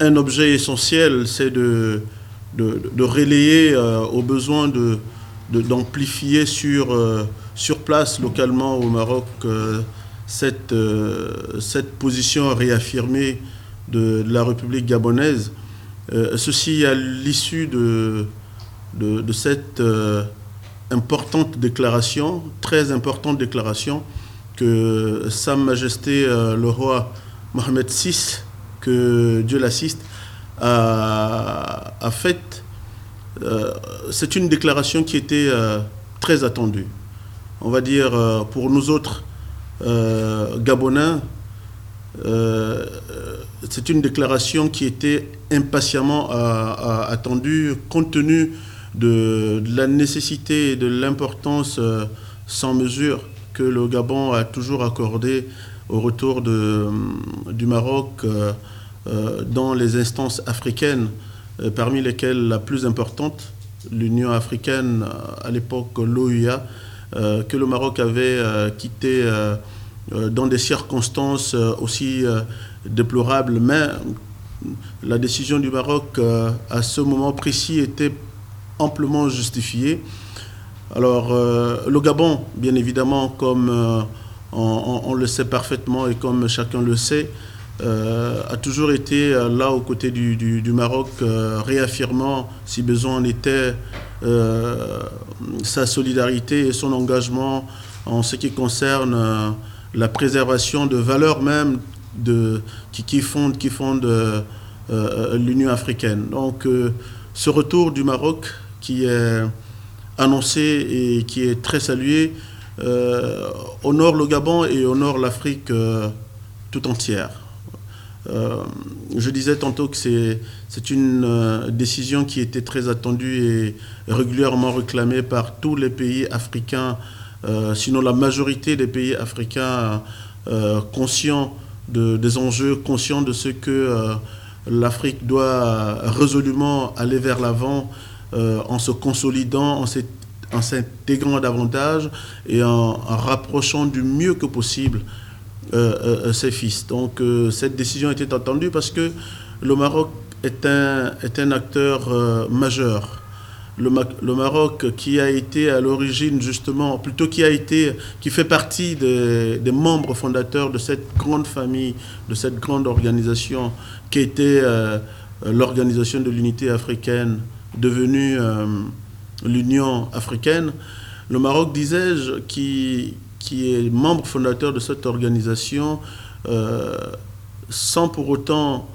un objet essentiel, c'est de relayer au besoin d'amplifier sur place, localement au Maroc, cette position réaffirmée de la République gabonaise. Ceci à l'issue de cette importante déclaration, très importante déclaration, que Sa Majesté le roi Mohamed VI, que Dieu l'assiste, a faite. C'est une déclaration qui était très attendue. On va dire pour nous autres Gabonais, c'est une déclaration qui était impatiemment attendue compte tenu de la nécessité et de l'importance sans mesure que le Gabon a toujours accordé au retour du Maroc dans les instances africaines, parmi lesquelles la plus importante, l'Union africaine, à l'époque l'OUA, que le Maroc avait quitté dans des circonstances aussi déplorables, mais la décision du Maroc à ce moment précis était amplement justifiée. Alors, le Gabon, bien évidemment, comme on le sait parfaitement et comme chacun le sait, a toujours été là aux côtés du Maroc, réaffirmant, si besoin en était, sa solidarité et son engagement en ce qui concerne la préservation de valeurs même qui fondent l'Union africaine. Donc, ce retour du Maroc qui est annoncé et qui est très salué honore le Gabon et honore l'Afrique tout entière. Je disais tantôt que c'est une décision qui était très attendue et régulièrement réclamée par tous les pays africains, sinon la majorité des pays africains conscients des enjeux, conscients de ce que l'Afrique doit résolument aller vers l'avant en se consolidant, en s'intégrant davantage et en rapprochant du mieux que possible ses fils. Donc cette décision était attendue parce que le Maroc est un acteur majeur. Le Maroc qui a été à l'origine justement, plutôt qui fait partie des membres fondateurs de cette grande famille, de cette grande organisation qui était l'Organisation de l'Unité africaine, devenue l'Union africaine. Le Maroc, disais-je, qui est membre fondateur de cette organisation, sans pour autant,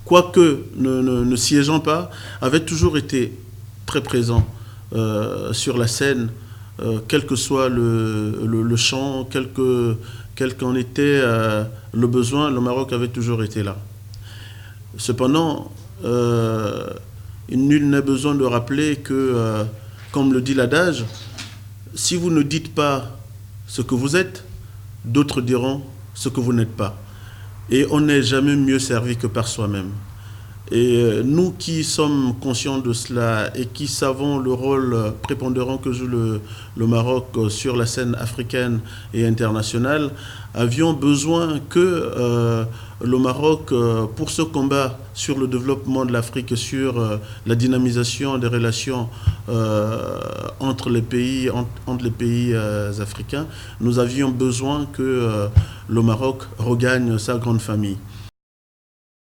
quoique ne siégeant pas, avait toujours été très présent sur la scène, quel que soit le champ, quel qu'en était le besoin, le Maroc avait toujours été là. Cependant, nul n'est besoin de rappeler que, comme le dit l'adage, si vous ne dites pas ce que vous êtes, d'autres diront ce que vous n'êtes pas. Et on n'est jamais mieux servi que par soi-même. Et nous qui sommes conscients de cela et qui savons le rôle prépondérant que joue le Maroc sur la scène africaine et internationale, avions besoin que le Maroc, pour ce combat sur le développement de l'Afrique, sur la dynamisation des relations entre les pays africains, nous avions besoin que le Maroc regagne sa grande famille.